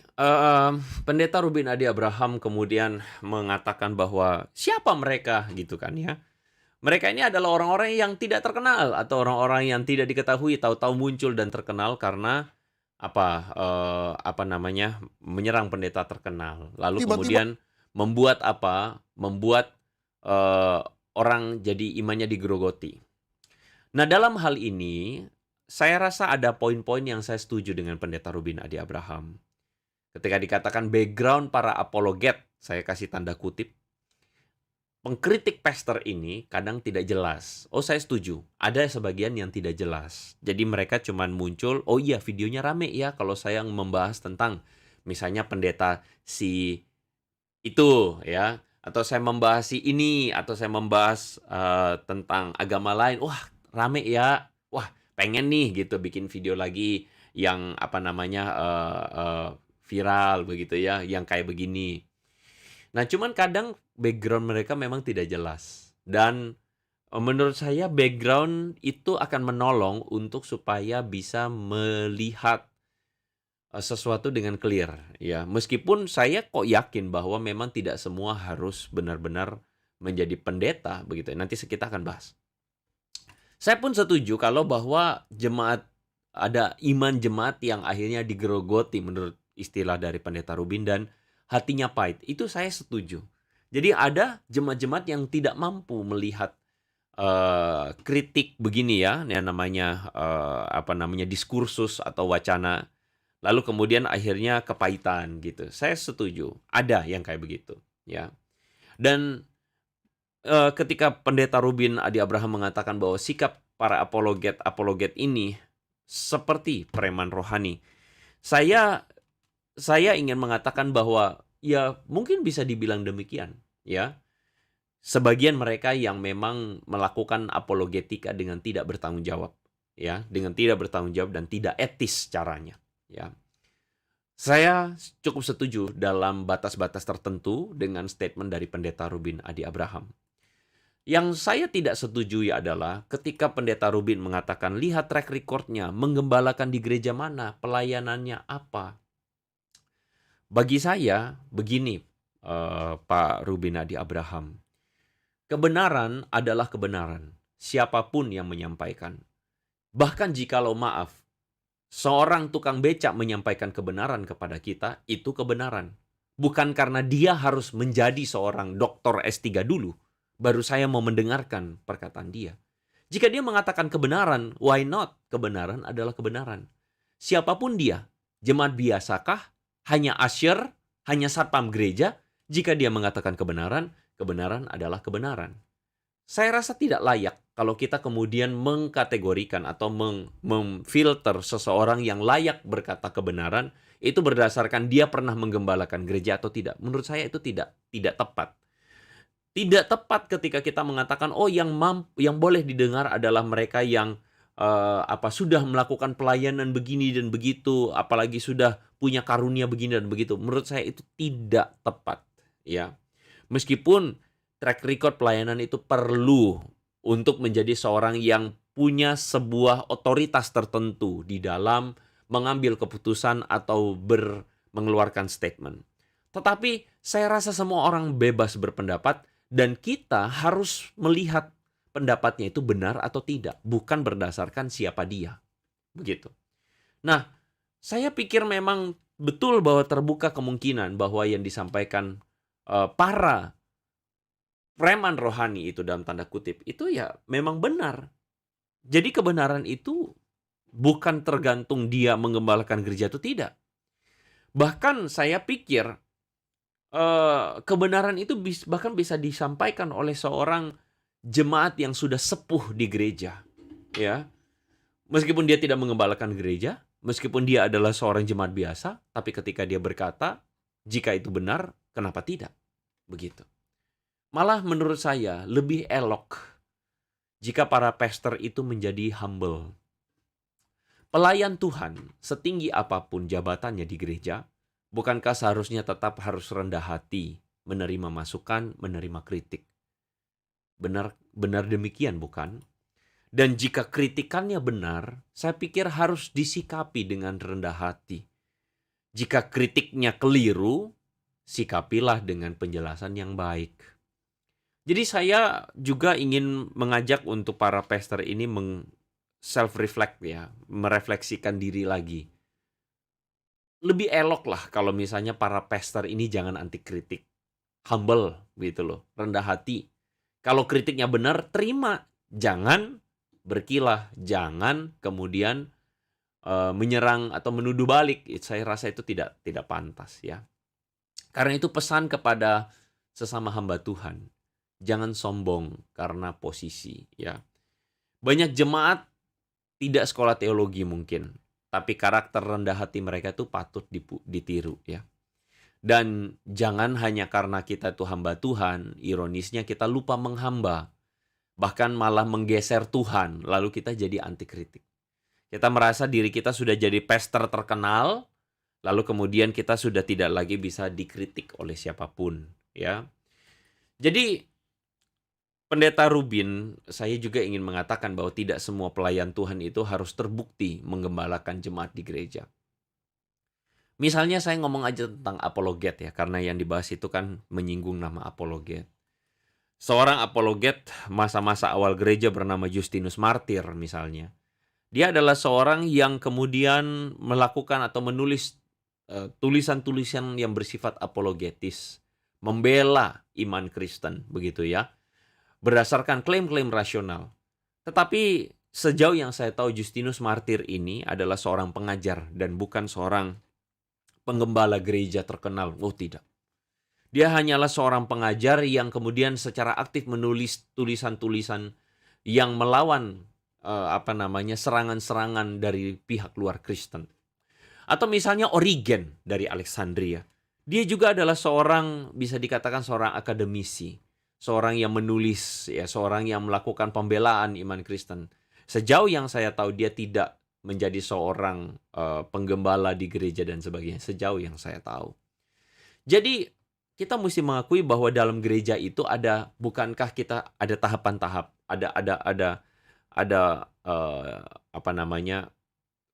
pendeta Rubin Adi Abraham kemudian mengatakan bahwa siapa mereka gitu kan ya. Mereka ini adalah orang-orang yang tidak terkenal atau orang-orang yang tidak diketahui, tahu-tahu muncul dan terkenal karena apa namanya, menyerang pendeta terkenal. Lalu Tiba-tiba kemudian membuat orang jadi imannya digerogoti. Nah, dalam hal ini saya rasa ada poin-poin yang saya setuju dengan pendeta Rubin Adi Abraham. Ketika dikatakan background para apologet, saya kasih tanda kutip, pengkritik pastor ini kadang tidak jelas. Oh, saya setuju. Ada sebagian yang tidak jelas. Jadi mereka cuman muncul, oh iya videonya rame ya kalau saya membahas tentang misalnya pendeta si itu ya, atau saya membahas si ini, atau saya membahas tentang agama lain. Wah, rame ya. Wah, pengen nih gitu bikin video lagi yang viral begitu ya, yang kayak begini. Nah, cuman kadang background mereka memang tidak jelas. Dan menurut saya background itu akan menolong untuk supaya bisa melihat sesuatu dengan clear ya. Meskipun saya kok yakin bahwa memang tidak semua harus benar-benar menjadi pendeta begitu. Nanti kita akan bahas. Saya pun setuju kalau bahwa ada iman jemaat yang akhirnya digerogoti menurut istilah dari pendeta Rubin dan hatinya pahit. Itu saya setuju. Jadi ada jemaat-jemaat yang tidak mampu melihat kritik begini ya, yang namanya diskursus atau wacana. Lalu kemudian akhirnya kepahitan gitu. Saya setuju. Ada yang kayak begitu ya. Dan ketika pendeta Rubin Adi Abraham mengatakan bahwa sikap para apologet ini seperti preman rohani, saya ingin mengatakan bahwa ya mungkin bisa dibilang demikian ya. Sebagian mereka yang memang melakukan apologetika dengan tidak bertanggung jawab ya, dengan tidak bertanggung jawab dan tidak etis caranya ya. Saya cukup setuju dalam batas-batas tertentu dengan statement dari pendeta Rubin Adi Abraham. Yang saya tidak setujui adalah ketika pendeta Rubin mengatakan, lihat track recordnya, menggembalakan di gereja mana, pelayanannya apa. Bagi saya, begini Pak Rubin Adi Abraham, kebenaran adalah kebenaran, siapapun yang menyampaikan. Bahkan jikalau maaf, seorang tukang becak menyampaikan kebenaran kepada kita, itu kebenaran. Bukan karena dia harus menjadi seorang doktor S3 dulu, baru saya mau mendengarkan perkataan dia. Jika dia mengatakan kebenaran, why not? Kebenaran adalah kebenaran. Siapapun dia, jemaat biasakah, hanya usher, hanya satpam gereja, jika dia mengatakan kebenaran, kebenaran adalah kebenaran. Saya rasa tidak layak kalau kita kemudian mengkategorikan atau memfilter seseorang yang layak berkata kebenaran, itu berdasarkan dia pernah menggembalakan gereja atau tidak. Menurut saya itu tidak tepat. Tidak tepat ketika kita mengatakan yang boleh didengar adalah mereka yang sudah melakukan pelayanan begini dan begitu, apalagi sudah punya karunia begini dan begitu. Menurut saya itu tidak tepat ya. Meskipun track record pelayanan itu perlu untuk menjadi seorang yang punya sebuah otoritas tertentu di dalam mengambil keputusan atau mengeluarkan statement. Tetapi saya rasa semua orang bebas berpendapat Dan kita harus melihat pendapatnya itu benar atau tidak, bukan berdasarkan siapa dia. Begitu. Nah, saya pikir memang betul bahwa terbuka kemungkinan bahwa yang disampaikan para preman rohani itu dalam tanda kutip, itu ya memang benar. Jadi kebenaran itu bukan tergantung dia menggembalakan gereja atau tidak. Bahkan saya pikir kebenaran itu bahkan bisa disampaikan oleh seorang jemaat yang sudah sepuh di gereja, ya. Meskipun dia tidak menggembalakan gereja, meskipun dia adalah seorang jemaat biasa, tapi ketika dia berkata, jika itu benar, kenapa tidak? Begitu. Malah menurut saya lebih elok jika para pastor itu menjadi humble. Pelayan Tuhan, setinggi apapun jabatannya di gereja, bukankah seharusnya tetap harus rendah hati, menerima masukan, menerima kritik? Benar demikian, bukan? Dan jika kritikannya benar, saya pikir harus disikapi dengan rendah hati. Jika kritiknya keliru, sikapilah dengan penjelasan yang baik. Jadi saya juga ingin mengajak untuk para pastor ini self-reflect, ya, merefleksikan diri lagi. Lebih elok lah kalau misalnya para pastor ini jangan anti kritik. Humble gitu loh, rendah hati. Kalau kritiknya benar, terima. Jangan berkilah, jangan kemudian menyerang atau menuduh balik. Saya rasa itu tidak pantas, ya. Karena itu pesan kepada sesama hamba Tuhan, jangan sombong karena posisi, ya. Banyak jemaat tidak sekolah teologi mungkin, tapi karakter rendah hati mereka itu patut ditiru, ya. Dan jangan hanya karena kita itu hamba Tuhan, ironisnya kita lupa menghamba, bahkan malah menggeser Tuhan, lalu kita jadi anti kritik. Kita merasa diri kita sudah jadi pastor terkenal, lalu kemudian kita sudah tidak lagi bisa dikritik oleh siapapun, ya. Jadi Pendeta Rubin, saya juga ingin mengatakan bahwa tidak semua pelayan Tuhan itu harus terbukti menggembalakan jemaat di gereja. Misalnya saya ngomong aja tentang apologet, ya, karena yang dibahas itu kan menyinggung nama apologet. Seorang apologet masa-masa awal gereja bernama Justinus Martir misalnya. Dia adalah seorang yang kemudian melakukan atau menulis tulisan-tulisan yang bersifat apologetis, membela iman Kristen, begitu ya, berdasarkan klaim-klaim rasional. Tetapi sejauh yang saya tahu, Justinus Martir ini adalah seorang pengajar dan bukan seorang penggembala gereja terkenal. Oh, tidak. Dia hanyalah seorang pengajar yang kemudian secara aktif menulis tulisan-tulisan yang melawan serangan-serangan dari pihak luar Kristen. Atau misalnya Origen dari Alexandria. Dia juga adalah seorang, bisa dikatakan seorang akademisi, seorang yang menulis, ya, seorang yang melakukan pembelaan iman Kristen. Sejauh yang saya tahu dia tidak menjadi seorang penggembala di gereja dan sebagainya, sejauh yang saya tahu. Jadi kita mesti mengakui bahwa dalam gereja itu bukankah kita ada tahapan-tahap, ada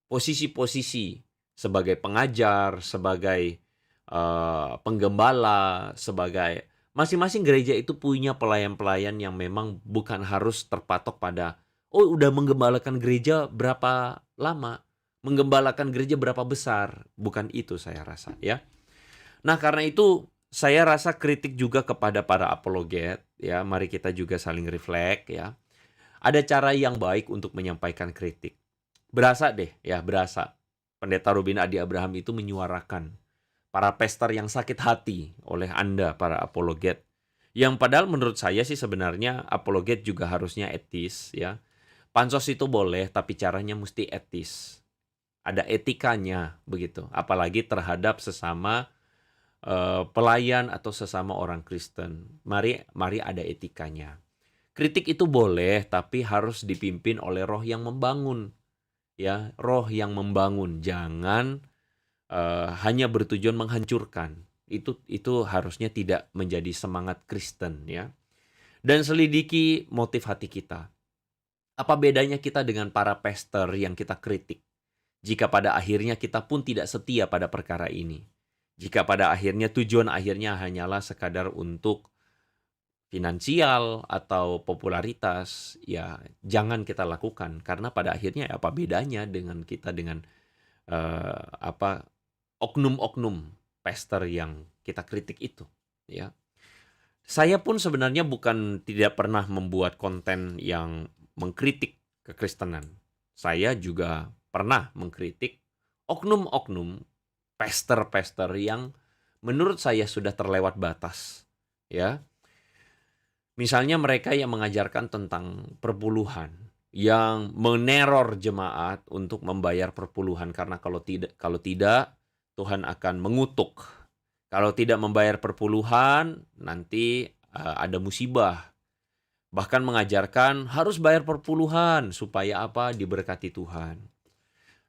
posisi-posisi sebagai pengajar, sebagai penggembala, sebagai masing-masing gereja itu punya pelayan-pelayan yang memang bukan harus terpatok pada udah menggembalakan gereja berapa lama, menggembalakan gereja berapa besar, bukan itu saya rasa, ya. Nah, karena itu saya rasa kritik juga kepada para apologet, ya, mari kita juga saling reflect, ya. Ada cara yang baik untuk menyampaikan kritik. Berasa Pendeta Rubin Adi Abraham itu menyuarakan para pastor yang sakit hati oleh Anda, para apologet. Yang padahal menurut saya sih sebenarnya apologet juga harusnya etis, ya. Pansos itu boleh, tapi caranya mesti etis. Ada etikanya, begitu. Apalagi terhadap sesama pelayan atau sesama orang Kristen. Mari ada etikanya. Kritik itu boleh, tapi harus dipimpin oleh roh yang membangun, ya, roh yang membangun. Jangan hanya bertujuan menghancurkan. Itu harusnya tidak menjadi semangat Kristen, ya. Dan selidiki motif hati kita. Apa bedanya kita dengan para pastor yang kita kritik? Jika pada akhirnya kita pun tidak setia pada perkara ini. Jika pada akhirnya tujuan akhirnya hanyalah sekadar untuk finansial atau popularitas, ya jangan kita lakukan. Karena pada akhirnya apa bedanya dengan kita dengan apa oknum-oknum pastor yang kita kritik itu, ya. Saya pun sebenarnya bukan tidak pernah membuat konten yang mengkritik kekristenan. Saya juga pernah mengkritik oknum-oknum pastor-pastor yang menurut saya sudah terlewat batas, ya. Misalnya mereka yang mengajarkan tentang perpuluhan, yang meneror jemaat untuk membayar perpuluhan karena kalau tidak Tuhan akan mengutuk. Kalau tidak membayar perpuluhan nanti ada musibah. Bahkan mengajarkan harus bayar perpuluhan supaya apa? Diberkati Tuhan.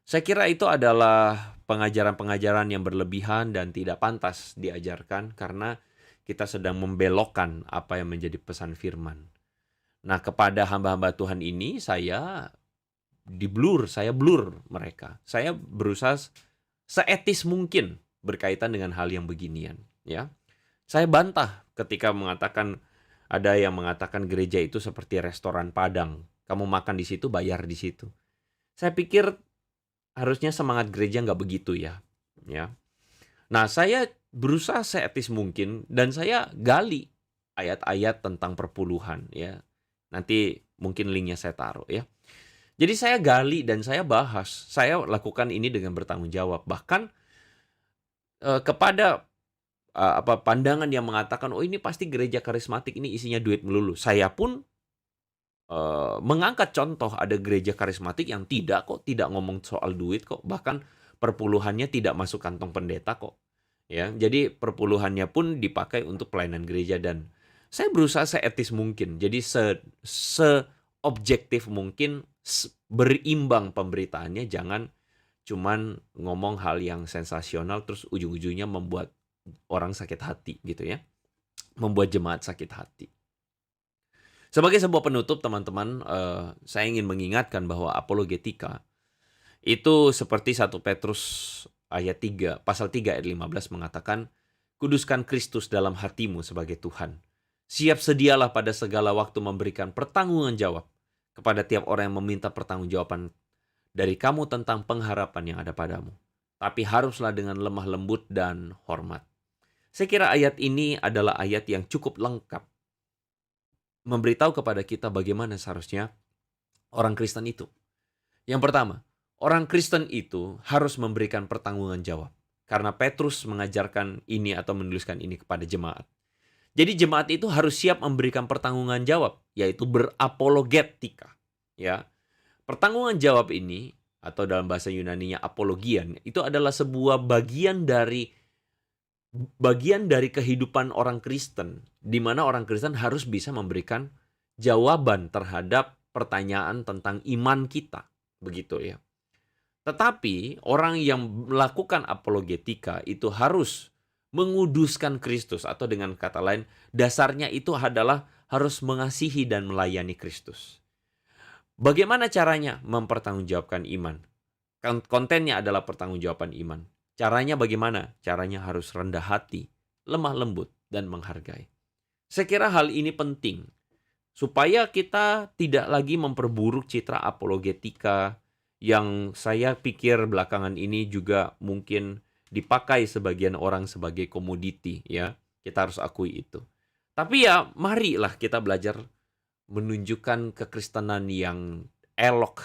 Saya kira itu adalah pengajaran-pengajaran yang berlebihan dan tidak pantas diajarkan karena kita sedang membelokkan apa yang menjadi pesan firman. Nah, kepada hamba-hamba Tuhan ini saya blur mereka. Saya berusaha seetis mungkin berkaitan dengan hal yang beginian, ya. Saya bantah ketika ada yang mengatakan gereja itu seperti restoran Padang. Kamu makan di situ, bayar di situ. Saya pikir harusnya semangat gereja nggak begitu ya. Nah, saya berusaha seetis mungkin dan saya gali ayat-ayat tentang perpuluhan, ya. Nanti mungkin linknya saya taruh, ya. Jadi saya gali dan saya bahas. Saya lakukan ini dengan bertanggung jawab. Bahkan kepada pandangan yang mengatakan, oh ini pasti gereja karismatik, ini isinya duit melulu. Saya pun mengangkat contoh ada gereja karismatik yang tidak ngomong soal duit kok. Bahkan perpuluhannya tidak masuk kantong pendeta kok. Ya, jadi perpuluhannya pun dipakai untuk pelayanan gereja dan saya berusaha seetis mungkin. Jadi seobjektif mungkin, berimbang pemberitaannya, jangan cuman ngomong hal yang sensasional terus ujung-ujungnya membuat orang sakit hati gitu ya. Membuat jemaat sakit hati. Sebagai sebuah penutup teman-teman, saya ingin mengingatkan bahwa apologetika itu seperti 1 Petrus pasal 3 ayat 15 mengatakan, kuduskan Kristus dalam hatimu sebagai Tuhan. Siap sedialah pada segala waktu memberikan pertanggungan jawab kepada tiap orang yang meminta pertanggungjawaban dari kamu tentang pengharapan yang ada padamu. Tapi haruslah dengan lemah lembut dan hormat. Saya kira ayat ini adalah ayat yang cukup lengkap. Memberitahu kepada kita bagaimana seharusnya orang Kristen itu. Yang pertama, orang Kristen itu harus memberikan pertanggungan jawab. Karena Petrus mengajarkan ini atau menuliskan ini kepada jemaat. Jadi jemaat itu harus siap memberikan pertanggungan jawab, yaitu berapologetika. Ya. Pertanggungan jawab ini, atau dalam bahasa Yunaninya apologian, itu adalah sebuah bagian dari kehidupan orang Kristen, di mana orang Kristen harus bisa memberikan jawaban terhadap pertanyaan tentang iman kita. Begitu ya. Tetapi orang yang melakukan apologetika itu harus menguduskan Kristus, atau dengan kata lain, dasarnya itu adalah harus mengasihi dan melayani Kristus. Bagaimana caranya mempertanggungjawabkan iman? Kontennya adalah pertanggungjawaban iman. Caranya bagaimana? Caranya harus rendah hati, lemah lembut, dan menghargai. Saya kira hal ini penting supaya kita tidak lagi memperburuk citra apologetika yang saya pikir belakangan ini juga mungkin dipakai sebagian orang sebagai komoditi, ya. Kita harus akui itu. Tapi ya marilah kita belajar menunjukkan kekristenan yang elok,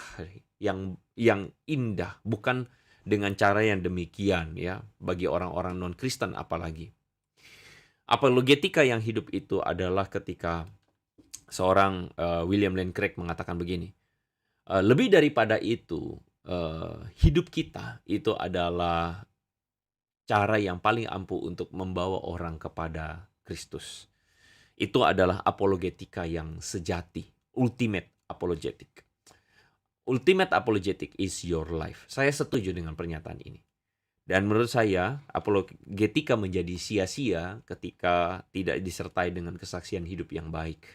yang indah, bukan dengan cara yang demikian ya, bagi orang-orang non-Kristen apalagi. Apologetika yang hidup itu adalah ketika seorang William Lane Craig mengatakan begini, lebih daripada itu, hidup kita itu adalah cara yang paling ampuh untuk membawa orang kepada Kristus. Itu adalah apologetika yang sejati, ultimate apologetic. Ultimate apologetic is your life. Saya setuju dengan pernyataan ini. Dan menurut saya, apologetika menjadi sia-sia ketika tidak disertai dengan kesaksian hidup yang baik.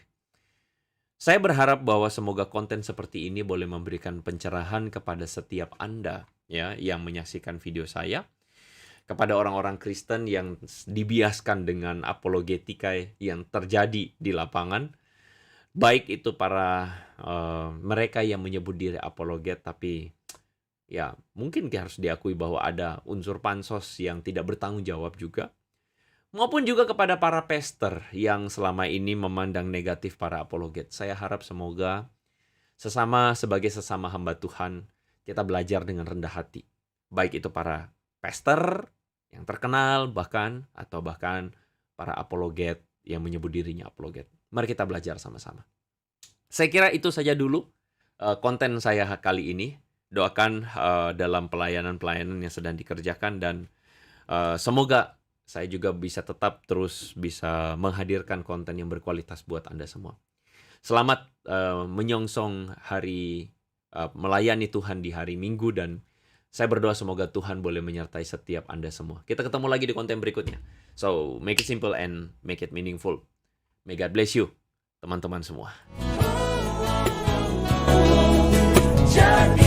Saya berharap bahwa semoga konten seperti ini boleh memberikan pencerahan kepada setiap Anda ya yang menyaksikan video saya. kepada orang-orang Kristen yang dibiaskan dengan apologetika yang terjadi di lapangan, baik itu para mereka yang menyebut diri apologet, tapi ya mungkin harus diakui bahwa ada unsur pansos yang tidak bertanggung jawab juga, maupun juga kepada para pastor yang selama ini memandang negatif para apologet. Saya harap semoga sebagai sesama hamba Tuhan, kita belajar dengan rendah hati. Baik itu para pastor yang terkenal atau bahkan para apologet yang menyebut dirinya apologet. Mari kita belajar sama-sama. Saya kira itu saja dulu konten saya kali ini. Doakan dalam pelayanan-pelayanan yang sedang dikerjakan, dan semoga saya juga bisa tetap terus bisa menghadirkan konten yang berkualitas buat Anda semua. Selamat menyongsong hari melayani Tuhan di hari Minggu, dan saya berdoa semoga Tuhan boleh menyertai setiap Anda semua. Kita ketemu lagi di konten berikutnya. So, make it simple and make it meaningful. May God bless you, teman-teman semua. Jadi